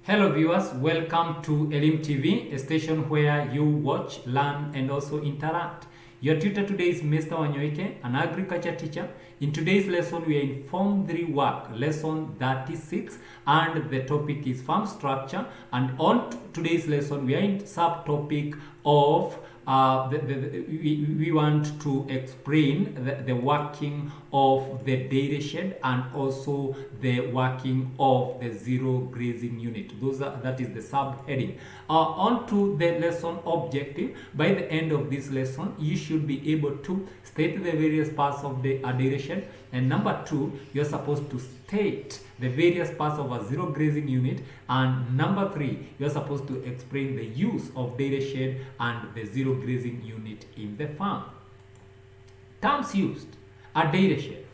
Hello viewers, welcome to Elim TV, a station where you watch, learn and also interact. Your tutor today is Mr. Wanyoike, an agriculture teacher. In today's lesson, we are in Form 3 work, lesson 36, and the topic is farm structure. And on today's lesson, we are in subtopic of we want to explain the working of the dairy shed and also the working of the zero grazing unit. That is the subheading. On to the lesson objective. By the end of this lesson, you should be able to state the various parts of the dairy shed, and number two, you're supposed to state the various parts of a zero grazing unit, and number three, you're supposed to explain the use of dairy shed and the zero grazing unit in the farm. Terms used: a dairy shed.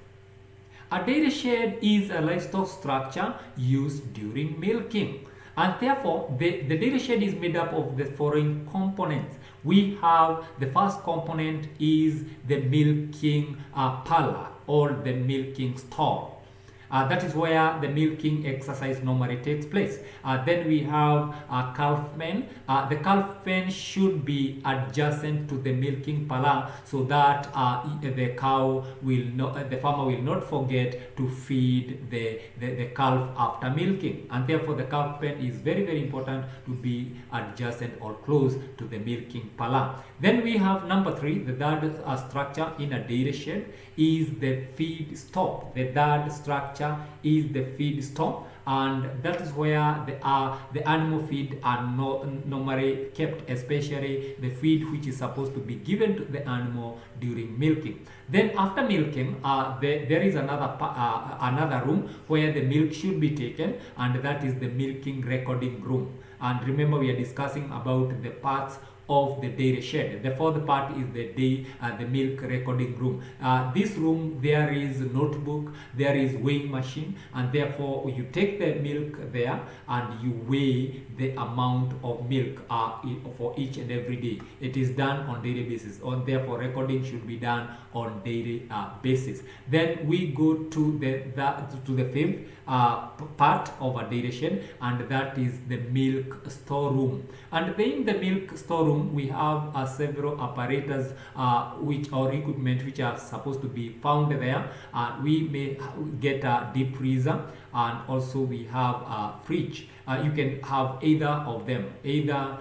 A dairy shed is a livestock structure used during milking, and therefore the dairy shed is made up of the following components. We have the first component is the milking parlor or the milking stall. That is where the milking exercise normally takes place. Then we have calf pen. The calf pen should be adjacent to the milking parlor so that the farmer will not forget to feed the calf after milking. And therefore the calf pen is very, very important to be adjacent or close to the milking parlor. Then we have number three, the third structure in a dairy shed is the feed store. The third structure is the feed store, and that is where the animal feed are normally kept, especially the feed which is supposed to be given to the animal during milking. Then after milking, there is another room where the milk should be taken, and that is the milking recording room. And remember, we are discussing about the parts of the dairy shed. The fourth part is the milk recording room. This room, there is a notebook, there is weighing machine, and therefore you take the milk there and you weigh the amount of milk for each and every day. It is done on daily basis, and therefore recording should be done on daily basis. Then we go to the fifth part of a dairy shed, and that is the milk storeroom. And in the milk storeroom, we have several apparatus or equipment which are supposed to be found there. We may get a deep freezer, and also we have a fridge. You can have either of them, either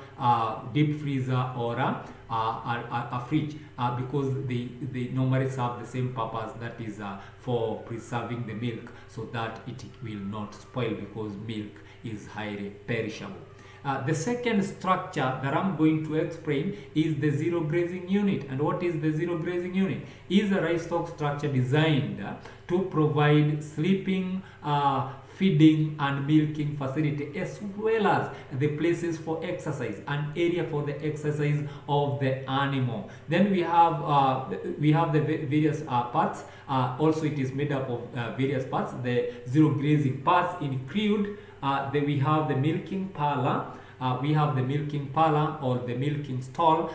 deep freezer or a fridge, because they normally serve the same purpose, that is for preserving the milk so that it will not spoil, because milk is highly perishable. The second structure that I'm going to explain is the zero grazing unit. And what is the zero grazing unit? Is a livestock structure designed to provide sleeping, feeding and milking facility, as well as the places for exercise, an area for the exercise of the animal. Then we have the various parts. Also it is made up of various parts. The zero grazing parts include then we have the milking parlor, we have the milking parlor or the milking stall,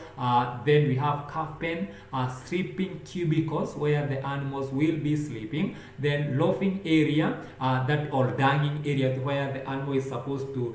then we have calf pen, sleeping cubicles where the animals will be sleeping, then loafing area, that or danging area where the animal is supposed to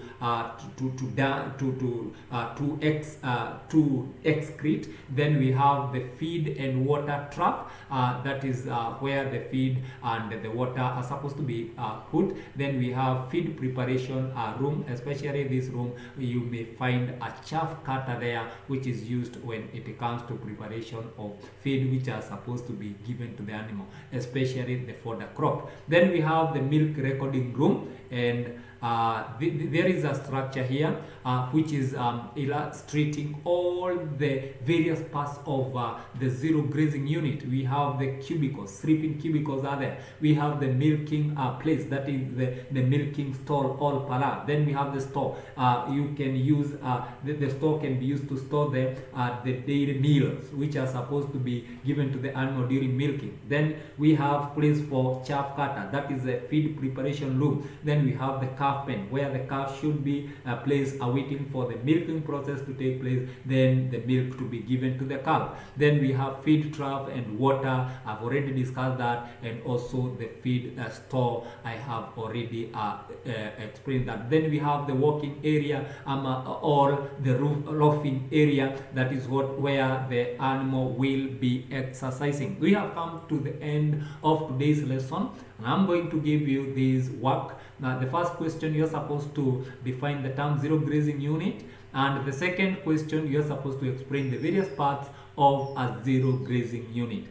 excrete. Then we have the feed and water trap, that is where the feed and the water are supposed to be put. Then we have feed preparation room, especially this room you may find a chaff cutter there, which is used when it comes to preparation of feed which are supposed to be given to the animal, especially the fodder crop. Then we have the milk recording room, and there is a structure here which is illustrating all the various parts of the zero grazing unit. We have the cubicles, sleeping cubicles are there. We have the milking place, that is the milking stall or parlor. Then we have the store. You can use the store can be used to store the dairy meals which are supposed to be given to the animal during milking. Then we have place for chaff cutter, that is a feed preparation room. Then we have the calf pen, where the calf should be placed awaiting for the milking process to take place, then the milk to be given to the calf. Then we have feed trough and water. I've already discussed that, and also the feed store. I have already explained that. Then we have the walking area or the roofing area. That is where the animal will be exercising. We have come to the end of today's lesson, and I'm going to give you this work. Now, the first question, you're supposed to define the term zero grazing unit, and the second question, you're supposed to explain the various parts of a zero grazing unit.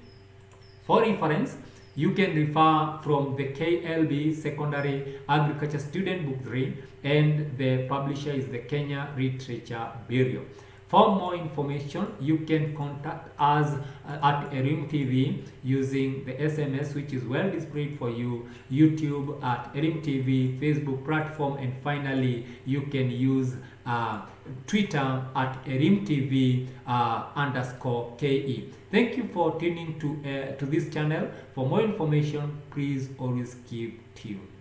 For reference, you can refer from the KLB Secondary Agriculture Student Book 3, and the publisher is the Kenya Literature Bureau. For more information, you can contact us at Elim TV using the SMS, which is well displayed for you, YouTube at Elim TV, Facebook platform, and finally you can use Twitter at Elim TV _KE. Thank you for tuning to this channel. For more information, please always keep tuned.